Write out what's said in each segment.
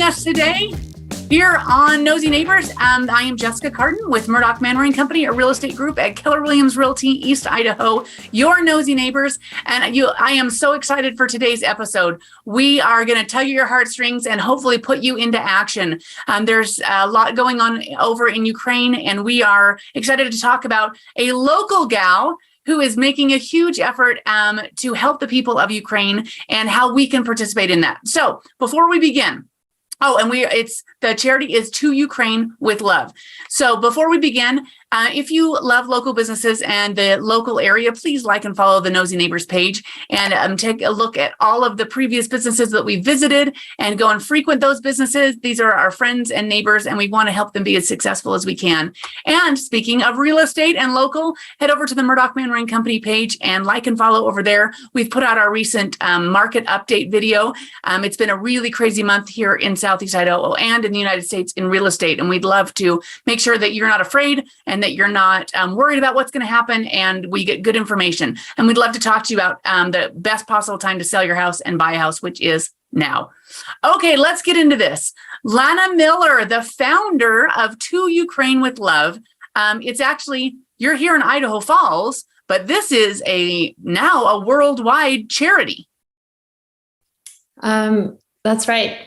joining us today here on Knowsy Neighbors. I am Jessica Carden with Murdoch Manor and Company, a real estate group at Keller Williams Realty, East Idaho, your Knowsy Neighbors. And I am so excited for today's episode. We are going to tug your heartstrings and hopefully put you into action. There's a lot going on over in Ukraine, and we are excited to talk about a local gal who is making a huge effort to help the people of Ukraine and how we can participate in that. So before we begin, the charity is To Ukraine with Love. So before we begin, if you love local businesses and the local area, please like and follow the Knowsy Neighbors page and take a look at all of the previous businesses that we visited and go and frequent those businesses. These are our friends and neighbors, and we want to help them be as successful as we can. And speaking of real estate and local, head over to the Murdoch Manor and Company page and like and follow over there. We've put out our recent market update video. It's been a really crazy month here in Southeast Idaho and in the United States in real estate, and we'd love to make sure that you're not afraid and that you're not worried about what's going to happen, and we get good information. And we'd love to talk to you about the best possible time to sell your house and buy a house, which is now. Okay, let's get into this. Lana Miller, the founder of To Ukraine with Love. It's actually, you're here in Idaho Falls, but this is now a worldwide charity. That's right.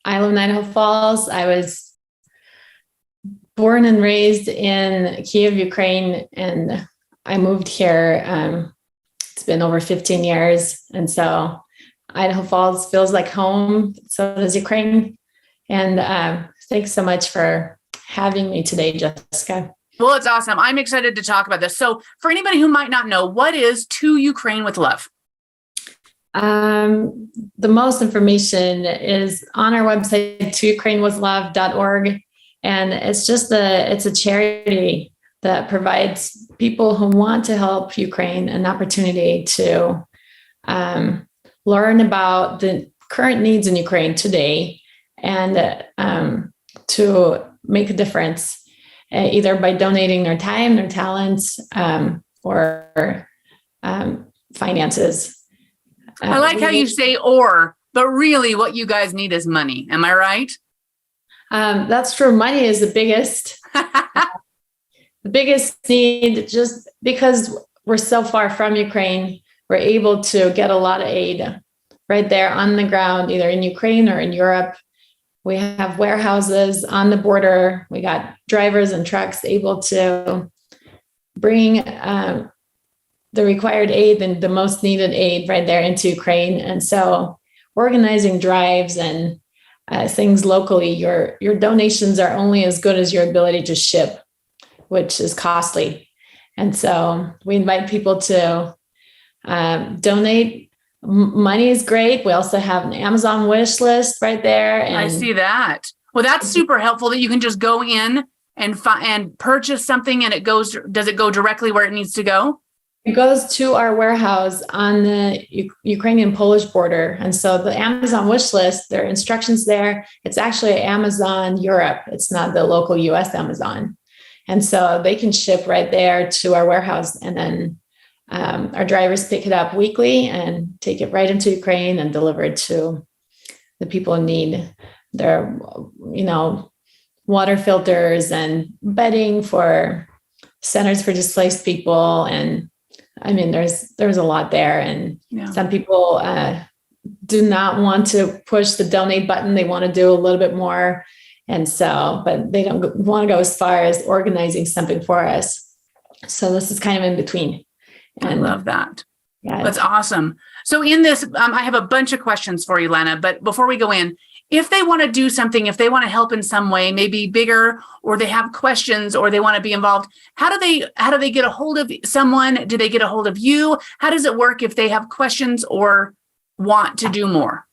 I live in Idaho Falls. I was born and raised in Kiev, Ukraine, and I moved here. It's been over 15 years. And so Idaho Falls feels like home. So does Ukraine. And thanks so much for having me today, Jessica. Well, it's awesome. I'm excited to talk about this. So for anybody who might not know, what is To Ukraine with Love? The most information is on our website, toukrainewithlove.org. And it's a charity that provides people who want to help Ukraine an opportunity to learn about the current needs in Ukraine today and to make a difference, either by donating their time, their talents, or finances. I like how you say "or," but really what you guys need is money. Am I right? That's true. Money is the biggest need, just because we're so far from Ukraine. We're able to get a lot of aid right there on the ground, either in Ukraine or in Europe. We have warehouses on the border. We got drivers and trucks able to bring the required aid and the most needed aid right there into Ukraine. And so organizing drives and things locally, your donations are only as good as your ability to ship, which is costly. And so we invite people to donate. Money is great. We also have an Amazon wish list right there. And I see that. Well, that's super helpful that you can just go in and purchase something, and does it go directly where it needs to go? It goes to our warehouse on the Ukrainian-Polish border. And so the Amazon wish list, there are instructions there. It's actually Amazon Europe. It's not the local US Amazon. And so they can ship right there to our warehouse. And then our drivers pick it up weekly and take it right into Ukraine and deliver it to the people in need. There are, water filters and bedding for centers for displaced people. And I mean, there's a lot there, and some people do not want to push the donate button. They want to do a little bit more. And so, but they don't want to go as far as organizing something for us. So this is kind of in between. And I love that. Yeah, that's awesome. So in this, I have a bunch of questions for you, Lana, but before we go in, if they want to do something, if they want to help in some way, maybe bigger, or they have questions, or they want to be involved, how do they get a hold of someone? Do they get a hold of you? How does it work if they have questions or want to do more?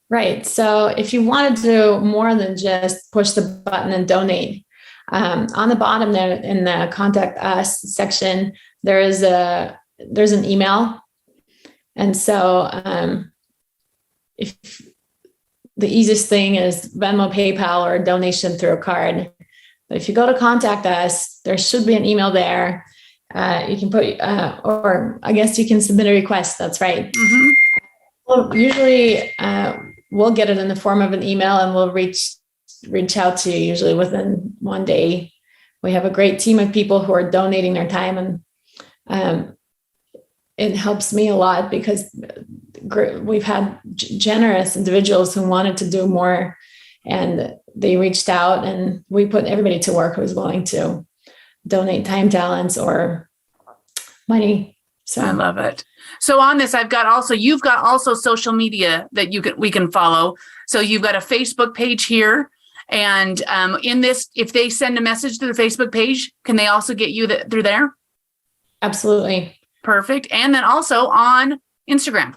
Right. So if you want to do more than just push the button and donate, on the bottom there in the contact us section, there's an email. And so if the easiest thing is Venmo, PayPal, or a donation through a card. But if you go to contact us, there should be an email there. You can put, or I guess you can submit a request. That's right. Mm-hmm. Well, usually we'll get it in the form of an email, and we'll reach out to you usually within one day. We have a great team of people who are donating their time, and it helps me a lot because we've had generous individuals who wanted to do more, and they reached out, and we put everybody to work who was willing to donate time, talents, or money. So I love it. So on this, you've got also social media that we can follow. So you've got a Facebook page here. And in this, if they send a message through the Facebook page, can they also get you through there? Absolutely. Perfect. And then also on Instagram.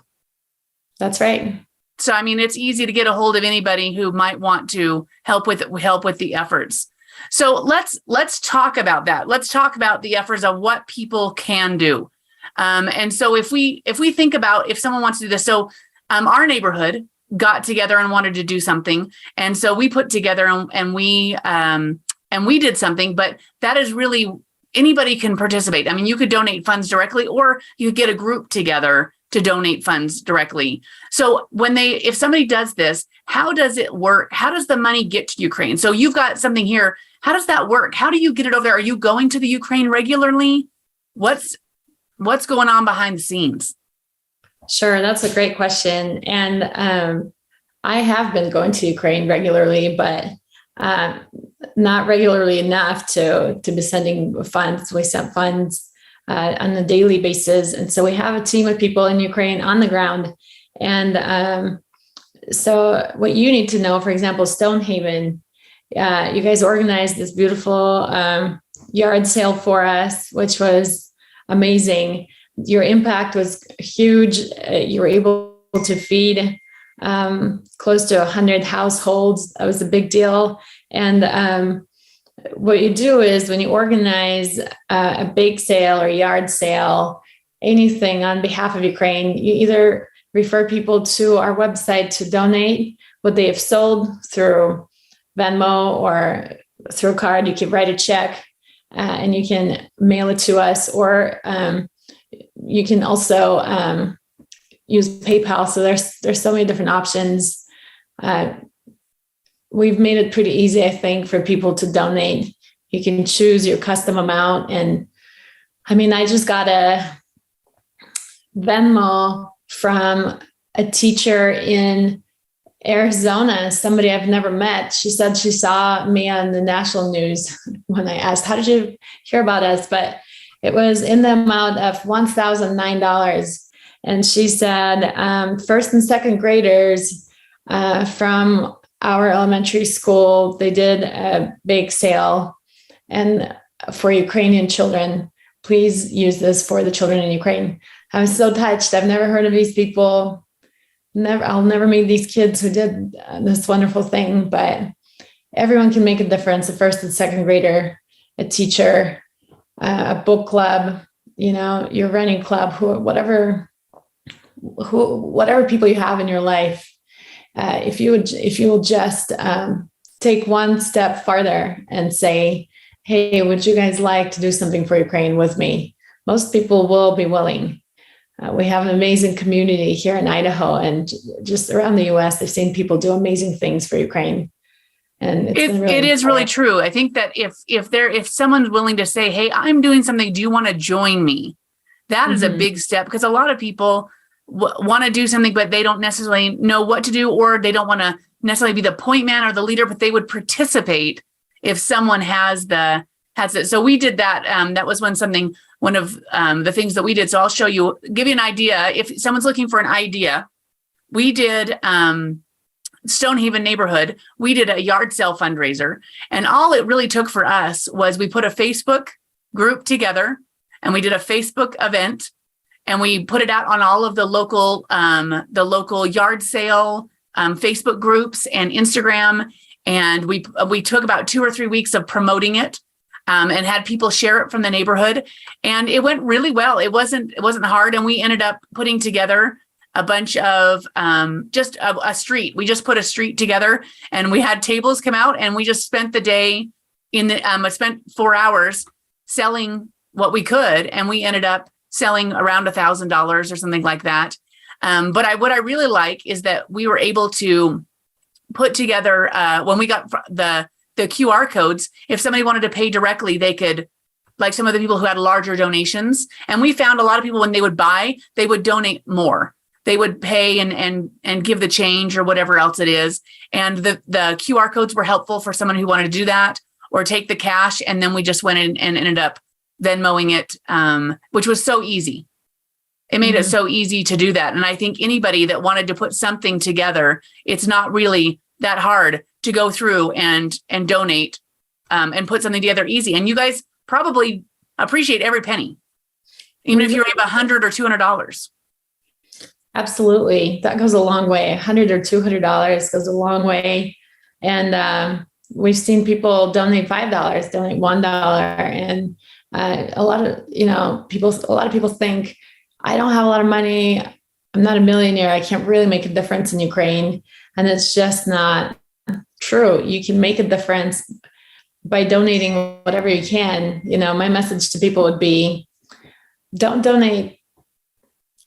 That's right. So, I mean, it's easy to get a hold of anybody who might want to help with the efforts. So let's talk about that. Let's talk about the efforts of what people can do. And so if we think about if someone wants to do this, so our neighborhood got together and wanted to do something, and so we put together and we did something. But that is really anybody can participate. I mean, you could donate funds directly, or you could get a group together to donate funds directly. So if somebody does this, how does it work? How does the money get to Ukraine? So you've got something here. How does that work? How do you get it over there? Are you going to the Ukraine regularly? What's going on behind the scenes? Sure. That's a great question. And I have been going to Ukraine regularly, but not regularly enough to be sending funds. We sent funds on a daily basis. And so we have a team of people in Ukraine on the ground. And so what you need to know, for example, Stonehaven, you guys organized this beautiful yard sale for us, which was amazing. Your impact was huge. You were able to feed close to 100 households. That was a big deal. And what you do is when you organize a bake sale or yard sale, anything on behalf of Ukraine, you either refer people to our website to donate what they have sold through Venmo or through a card. You can write a check and you can mail it to us, or you can also use PayPal. So there's so many different options. We've made it pretty easy, I think, for people to donate. You can choose your custom amount. And I mean, I just got a Venmo from a teacher in Arizona, somebody I've never met. She said she saw me on the national news when I asked, how did you hear about us? But it was in the amount of $1,009. And she said, first and second graders from our elementary school, they did a bake sale and for Ukrainian children. Please use this for the children in Ukraine. I was so touched. I've never heard of these people. I'll never meet these kids who did this wonderful thing, but everyone can make a difference. A first and second grader, a teacher, a book club, your running club, whatever people you have in your life. If you will just take one step farther and say, hey, would you guys like to do something for Ukraine with me? Most people will be willing. We have an amazing community here in Idaho and just around the US. I've seen people do amazing things for Ukraine. And it is really true. I think that if someone's willing to say, hey, I'm doing something, do you want to join me? That is a big step, because a lot of people want to do something, but they don't necessarily know what to do, or they don't want to necessarily be the point man or the leader, but they would participate if someone has it. So we did that. That was one of the things that we did. So I'll give you an idea. If someone's looking for an idea, we did Stonehaven neighborhood. We did a yard sale fundraiser, and all it really took for us was we put a Facebook group together and we did a Facebook event, and we put it out on all of the local yard sale Facebook groups and Instagram. And we took about 2 or 3 weeks of promoting it. And had people share it from the neighborhood, and it went really well. It wasn't hard, and we ended up putting together a bunch of just a street. We just put a street together, and we had tables come out, and we just spent the day I spent 4 hours selling what we could, and we ended up selling around $1,000 or something like that. But what I really like is that we were able to put together, when we got the QR codes, if somebody wanted to pay directly, they could, like some of the people who had larger donations. And we found a lot of people, when they would buy, they would donate more. They would pay and give the change or whatever else it is. And the QR codes were helpful for someone who wanted to do that, or take the cash. And then we just went in and ended up Venmoing it, which was so easy. It made it so easy to do that. And I think anybody that wanted to put something together, it's not really that hard to go through and donate and put something together easy. And you guys probably appreciate every penny, even if you were $100 or $200. Absolutely. That goes a long way. $100 or $200 goes a long way. And we've seen people donate $5, donate $1. And a lot of people think, I don't have a lot of money. I'm not a millionaire. I can't really make a difference in Ukraine. And it's just not true. You can make a difference by donating whatever you can. My message to people would be, don't donate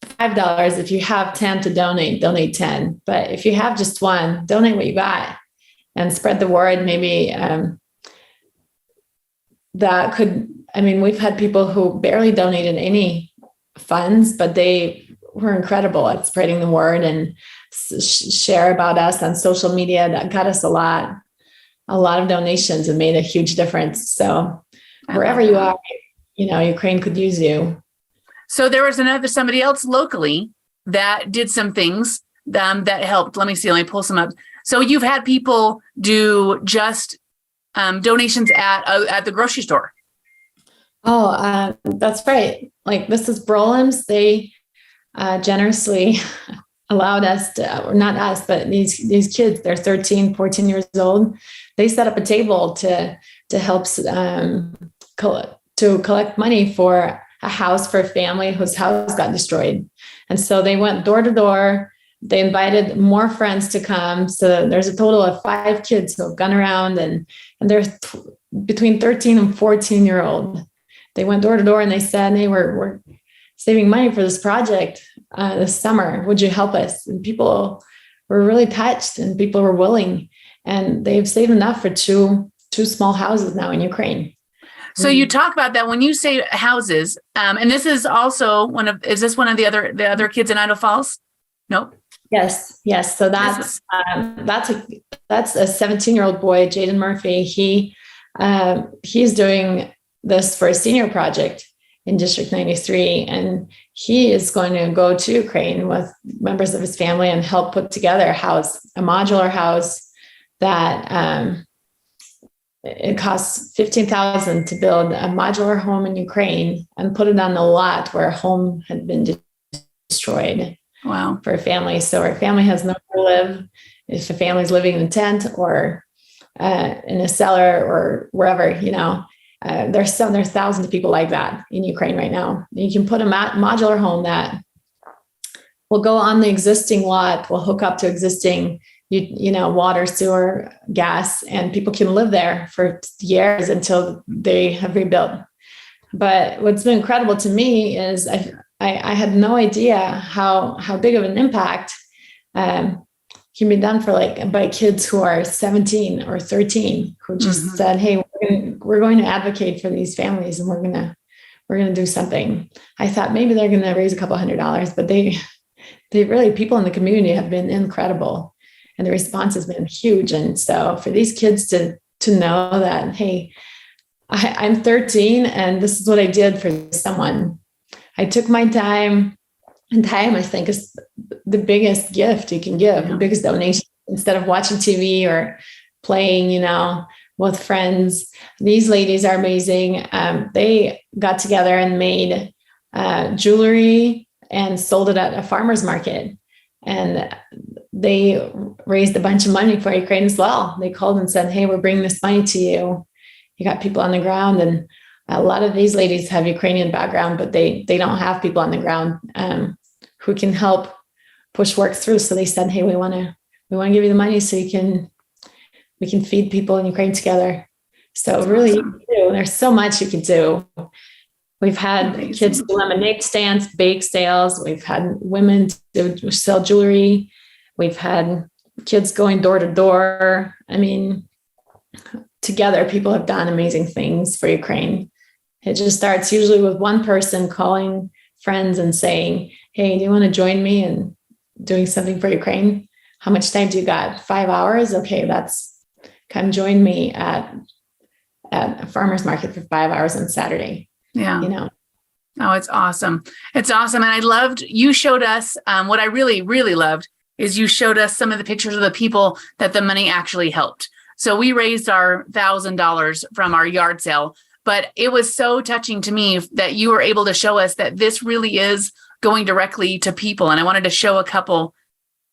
$5. If you have 10 to donate 10. But if you have just one, donate what you got and spread the word. Maybe we've had people who barely donated any funds, but they were incredible at spreading the word and share about us on social media. That got us a lot of donations and made a huge difference. So wherever you are, Ukraine could use you. So there was somebody else locally that did some things that helped. Let me pull some up. So you've had people do just donations at the grocery store. Oh, that's right. Like this is Brolim's. They generously allowed us to, or not us, but these kids, they're 13, 14 years old. They set up a table to help collect money for a house for a family whose house got destroyed. And so they went door to door. They invited more friends to come. So there's a total of 5 kids who have gone around, and they're between 13 and 14-year-old. They went door to door and they said, hey, we're saving money for this project this summer. Would you help us? And people were really touched, and people were willing, and they've saved enough for two small houses now in Ukraine. So you talk about that when you say houses, and this is also is this one of the other kids in Idaho Falls? Nope. Yes. So that's a 17-year-old boy, Jaden Murphy. He's doing this for a senior project in District 93, and he is going to go to Ukraine with members of his family and help put together a modular house that it costs $15,000 to build a modular home in Ukraine and put it on the lot where a home had been destroyed. Wow. For a family. So our family has nowhere to live. If a family's living in a tent or in a cellar or wherever, there's thousands of people like that in Ukraine right now. You can put a modular home that will go on the existing lot, will hook up to existing, water, sewer, gas, and people can live there for years until they have rebuilt. But what's been incredible to me is I had no idea how big of an impact can be done by kids who are 17 or 13 who just said, hey, we're going to advocate for these families, and we're going to do something. I thought maybe they're going to raise a couple $100, but they really, people in the community have been incredible, and the response has been huge. And so for these kids to know that, hey, I'm 13 and this is what I did for someone. I took my time, and time, I think, is the biggest gift you can give, the biggest donation. Instead of watching TV or playing, with friends. These ladies are amazing. They got together and made jewelry and sold it at a farmer's market. And they raised a bunch of money for Ukraine as well. They called and said, hey, we're bringing this money to you. You got people on the ground. And a lot of these ladies have Ukrainian background, but they don't have people on the ground who can help push work through. So they said, hey, we want to give you the money so we can feed people in Ukraine together. So really, there's so much you can do. We've had kids do lemonade stands, bake sales. We've had women to sell jewelry. We've had kids going door to door. I mean, together, people have done amazing things for Ukraine. It just starts usually with one person calling friends and saying, hey, do you want to join me in doing something for Ukraine? How much time do you got? 5 hours? Okay, come join me at a farmer's market for 5 hours on Saturday. Yeah. You know. Oh, it's awesome. It's awesome. And I loved, you showed us, what I really, really loved is you showed us some of the pictures of the people that the money actually helped. So we raised our $1,000 from our yard sale, but it was so touching to me that you were able to show us that this really is going directly to people. And I wanted to show a couple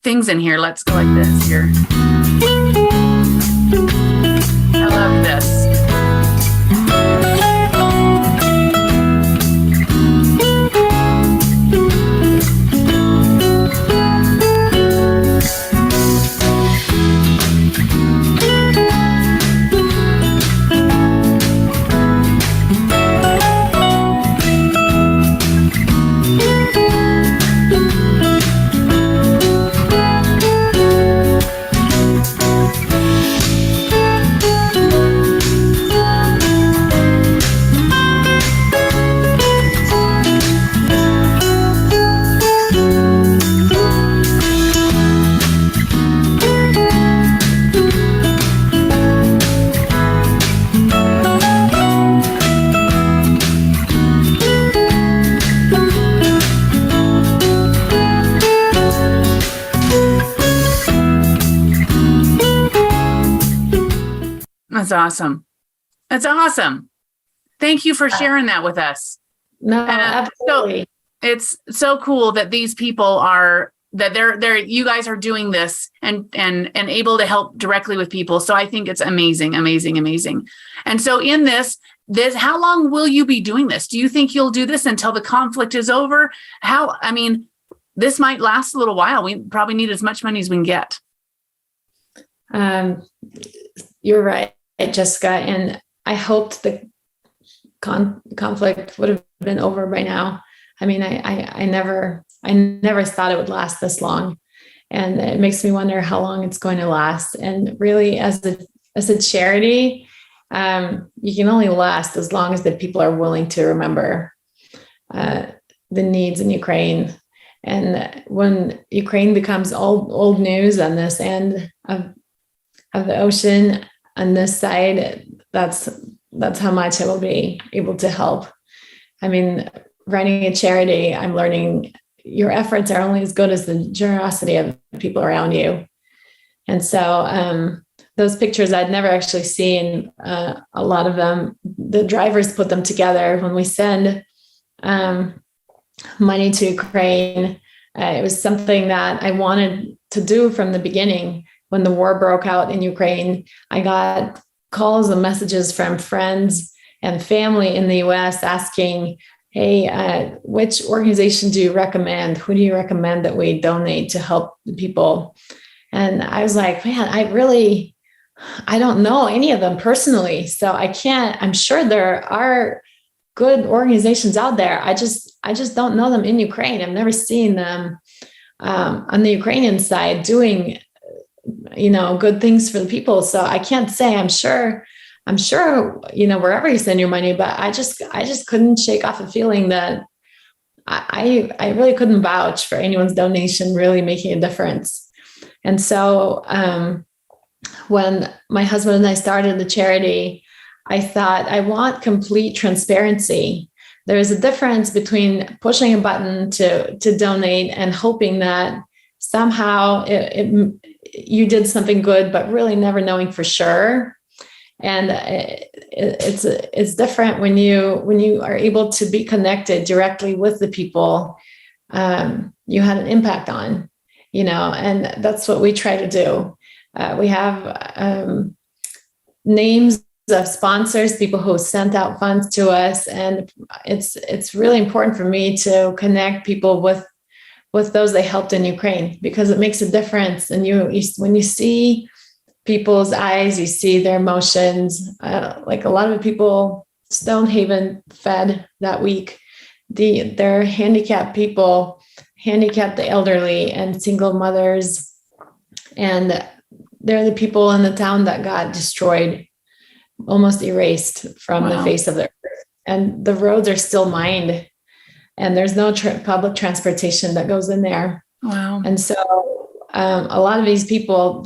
things in here. Let's go like this here. I love this. That's awesome. That's awesome. Thank you for sharing that with us. No, absolutely. So it's so cool that these people are, that they're you guys are doing this and able to help directly with people. So I think it's amazing, amazing, amazing. And so in this, how long will you be doing this? Do you think you'll do this until the conflict is over? This might last a little while. We probably need as much money as we can get. You're right, Jessica. And I hoped the conflict would have been over by now. I mean, I never thought it would last this long. And it makes me wonder how long it's going to last. And really, as a charity, you can only last as long as the people are willing to remember the needs in Ukraine. And when Ukraine becomes old news on this end of the ocean, on this side, that's how much I will be able to help. I mean, running a charity, I'm learning your efforts are only as good as the generosity of the people around you. And so those pictures I'd never actually seen, a lot of them, the drivers put them together. When we send money to Ukraine, it was something that I wanted to do from the beginning. When the war broke out in Ukraine, I got calls and messages from friends and family in the US asking, hey, which organization do you recommend? Who do you recommend that we donate to help the people? And I was like, man, I don't know any of them personally. So I'm sure there are good organizations out there. I just don't know them in Ukraine. I've never seen them on the Ukrainian side doing good things for the people. So I can't say I'm sure, wherever you send your money, but I just couldn't shake off a feeling that I really couldn't vouch for anyone's donation really making a difference. And so when my husband and I started the charity, I thought I want complete transparency. There is a difference between pushing a button to donate and hoping that somehow you did something good, but really never knowing for sure. And it's different when you are able to be connected directly with the people you had an impact on, and that's what we try to do. We have names of sponsors, people who sent out funds to us, and it's really important for me to connect people with those they helped in Ukraine, because it makes a difference. And when you see people's eyes, you see their emotions. Like a lot of people Stonehaven fed that week. They're handicapped people, handicapped the elderly and single mothers. And they're the people in the town that got destroyed, almost erased from the face of the earth. And the roads are still mined, and there's no public transportation that goes in there. Wow. And so a lot of these people,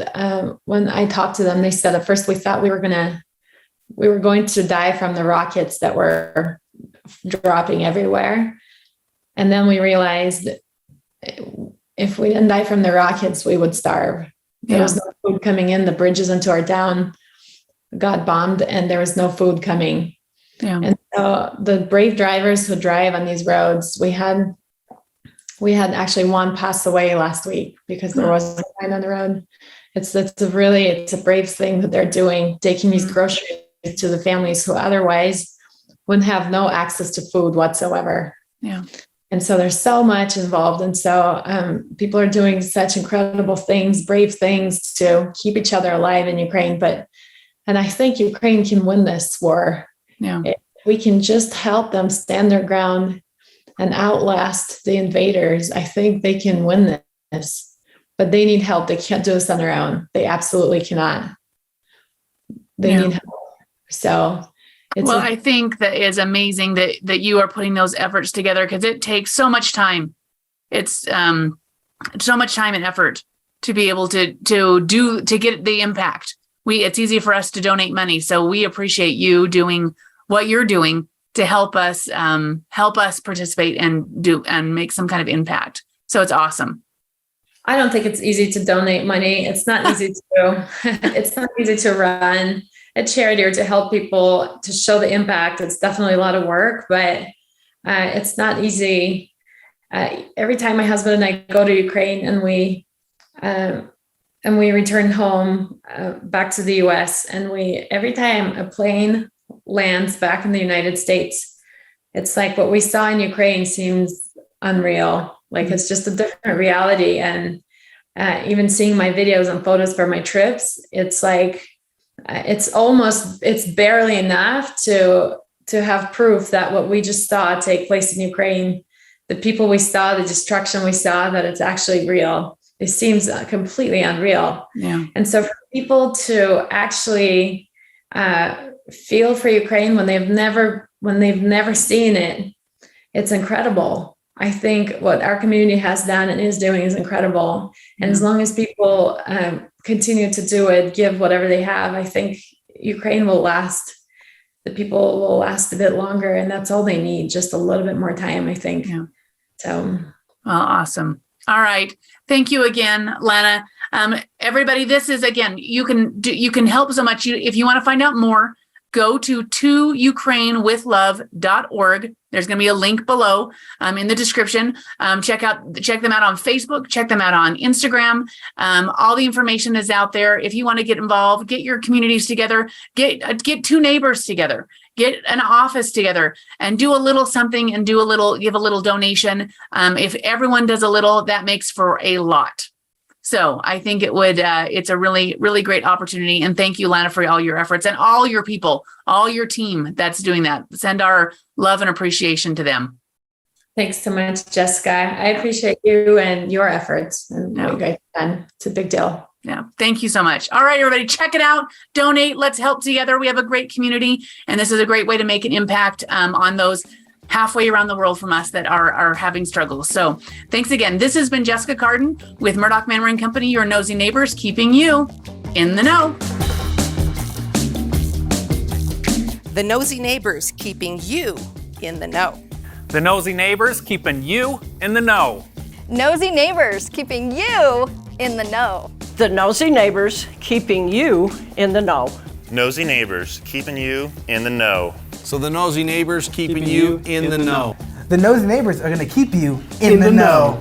when I talked to them, they said at first we thought we were going to die from the rockets that were dropping everywhere. And then we realized if we didn't die from the rockets, we would starve. There was no food coming in. The bridges into our town got bombed, and there was no food coming. Yeah. And so the brave drivers who drive on these roads, we had actually one pass away last week because there wasn't a line on the road. It's a brave thing that they're doing, taking these groceries to the families who otherwise wouldn't have no access to food whatsoever. Yeah. And so there's so much involved. And so people are doing such incredible things, brave things to keep each other alive in Ukraine. And I think Ukraine can win this war. Yeah. If we can just help them stand their ground and outlast the invaders, I think they can win this. But they need help. They can't do this on their own. They absolutely cannot. They need help. So I think that is amazing that you are putting those efforts together, because it takes so much time. It's so much time and effort to be able to get the impact. It's easy for us to donate money. So we appreciate you doing what you're doing to help us participate and make some kind of impact. So it's awesome. I don't think it's easy to donate money. It's not easy it's not easy to run a charity or to help people, to show the impact. It's definitely a lot of work, but it's not easy. Every time my husband and I go to Ukraine and we return home back to the US, and every time a plane lands back in the United States, it's like what we saw in Ukraine seems unreal. Like it's just a different reality. And even seeing my videos and photos for my trips, it's like, it's barely enough to have proof that what we just saw take place in Ukraine, the people we saw, the destruction we saw, that it's actually real. It seems completely unreal. Yeah. And so for people to actually feel for Ukraine when they've never seen it, it's incredible. I think what our community has done and is doing is incredible. And as long as people continue to do it, give whatever they have, I think Ukraine will last. The people will last a bit longer, and that's all they need, just a little bit more time, I think. Yeah. So, well, awesome. All right. Thank you again, Lana. Everybody, this is, again, you can help so much. If you want to find out more, go to toukrainewithlove.org. There's going to be a link below in the description. Check them out on Facebook. Check them out on Instagram. All the information is out there. If you want to get involved, get your communities together, get two neighbors together, get an office together, and do a little something and give a little donation. If everyone does a little, that makes for a lot. So I think it's a really, really great opportunity. And thank you, Lana, for all your efforts and all your people, all your team that's doing that. Send our love and appreciation to them. Thanks so much, Jessica. I appreciate you and your efforts. And what you guys have done. It's a big deal. Yeah. Thank you so much. All right, everybody, check it out. Donate. Let's help together. We have a great community, and this is a great way to make an impact on those halfway around the world from us that are having struggles. So thanks again. This has been Jessica Carden with Murdoch Manor & Company, your nosy neighbors, keeping you in the know. The Nosy Neighbors, keeping you in the know. The Nosy Neighbors, keeping you in the know. Nosy Neighbors, keeping you in the know. The Nosy Neighbors, keeping you in the know. Nosy Neighbors, keeping you in the know. So the Nosy Neighbors keeping you in the know. The Nosy Neighbors are going to keep you in the know.